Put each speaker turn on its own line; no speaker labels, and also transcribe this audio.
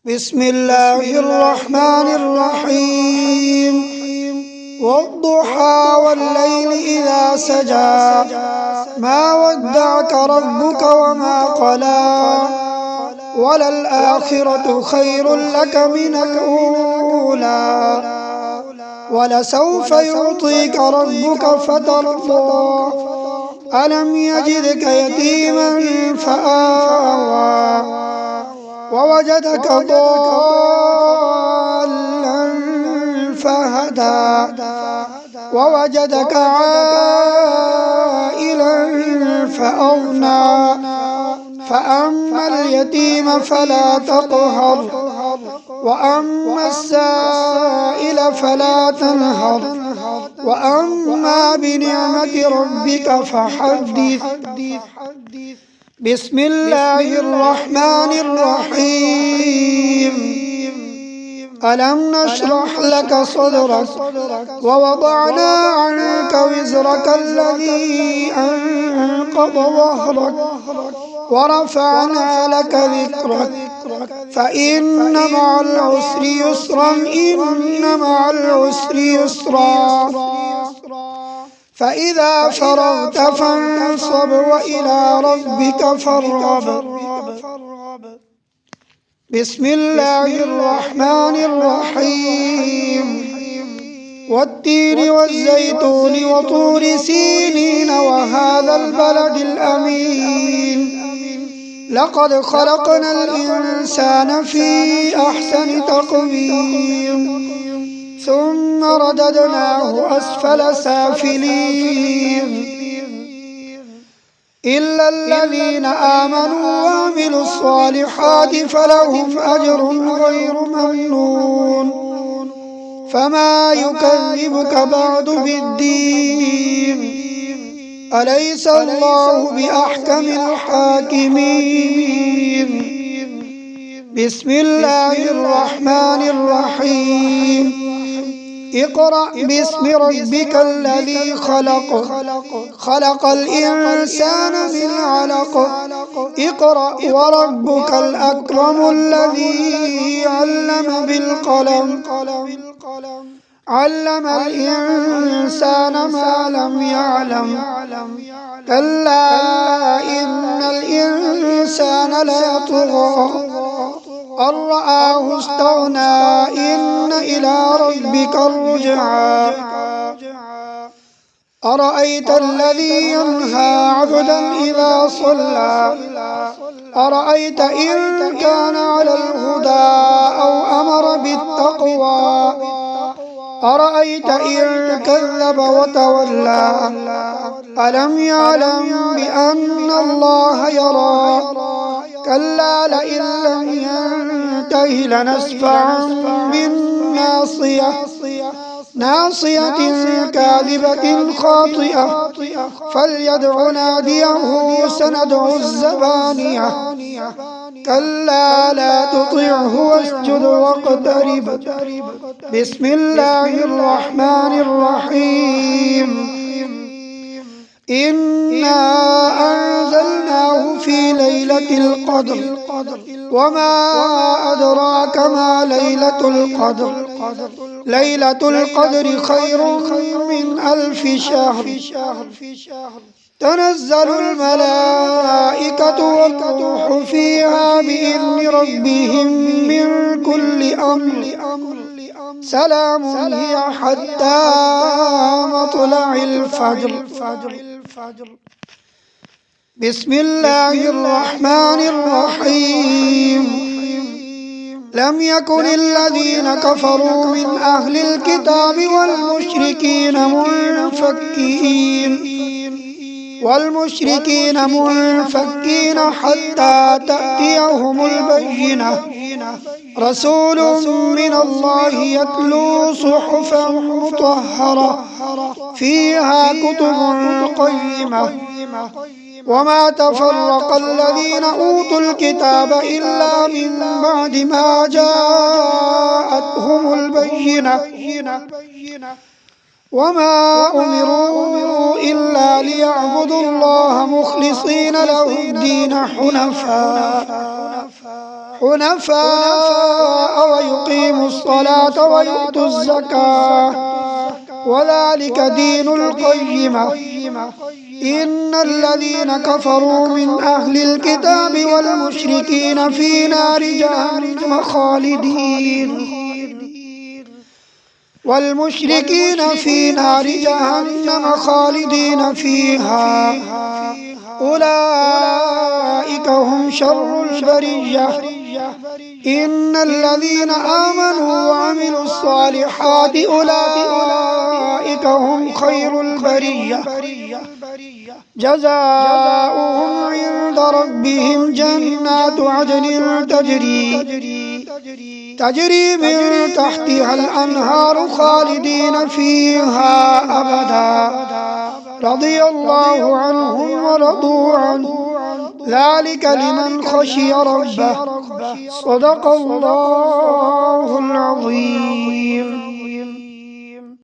بسم الله الرحمن الرحيم والضحى والليل إذا سجى ما ودعك ربك وما قلى وللآخرة خير لك من الأولى ولسوف يعطيك ربك فترضى ألم يجدك يتيما فآوى ووجدك ضالا فهدى ووجدك عائلا فأغنى فأما اليتيم فلا تقهر وأما السائل فلا تنهر وأما بنعمة ربك فحدث. بسم الله الرحمن الرحيم ألم نشرح لك صدرك ووضعنا عنك وزرك الذي أنقض ظهرك ورفعنا لك ذكرك فإن مع العسر يسرا إن مع العسر يسرا فإذا فرغت فانصب وإلى ربك فارغب. بسم الله الرحمن الرحيم والتين والزيتون وطور سينين وهذا البلد الأمين لقد خلقنا الإنسان في أحسن تقويم ثم رددناه أسفل سافلين إلا الذين آمنوا وعملوا الصالحات فلهم أجر غير ممنون فما يكذبك بعد بالدين أليس الله بأحكم الحاكمين. بسم الله الرحمن الرحيم اقرأ باسم ربك الذي خلق خلق الإنسان من علق اقرأ وربك الأكرم الذي علم بالقلم علم الإنسان ما لم يعلم كلا إن الإنسان ليطغى أن رآه استغنى إن إلى ربك الرجعى أرأيت الذي ينهى عبدا إذا صلى أرأيت إن كان على الهدى أو أمر بالتقوى أرأيت إن كذب وتولى ألم يعلم بأن الله يرى كلا لئن لم ينته لنسفعا بالناصية ناصية كاذبة خاطئة فليدع ناديه سندع الزبانية كلا لا تطعه واسجد واقترب. بسم الله الرحمن الرحيم إنا أنزلناه في ليلة القدر وما أدراك ما ليلة القدر ليلة القدر خير من 1000 شهر تنزل الملائكة والروح فيها بإذن ربهم من كل أمر سلام هي حتى مطلع الفجر. بسم الله الرحمن الرحيم لم يكن الذين كفروا من أهل الكتاب والمشركين منفكين حتى تأتيهم البينة رسول من الله يتلو صحفا مطهرة فيها كتب قيمة وما تفرق الذين أوتوا الكتاب إلا من بعد ما جاءتهم البينة وما أمروا إلا ليعبدوا الله مخلصين له الدين حنفاء حنفاء ويقيموا الصلاة ويؤتوا الزكاة وذلك دين القيمة إن الذين كفروا من أهل الكتاب والمشركين في نار جهنم خالدين فيها أولئك هم شر البرية إن الذين آمنوا وعملوا الصالحات أولئك هم خير البرية جزاؤهم عند ربهم جنات عدن تجري من تحتها الأنهار خالدين فيها أبدا رضي الله عنهم ورضوا عنه ذلك لمن خشي ربه صدق الله العظيم.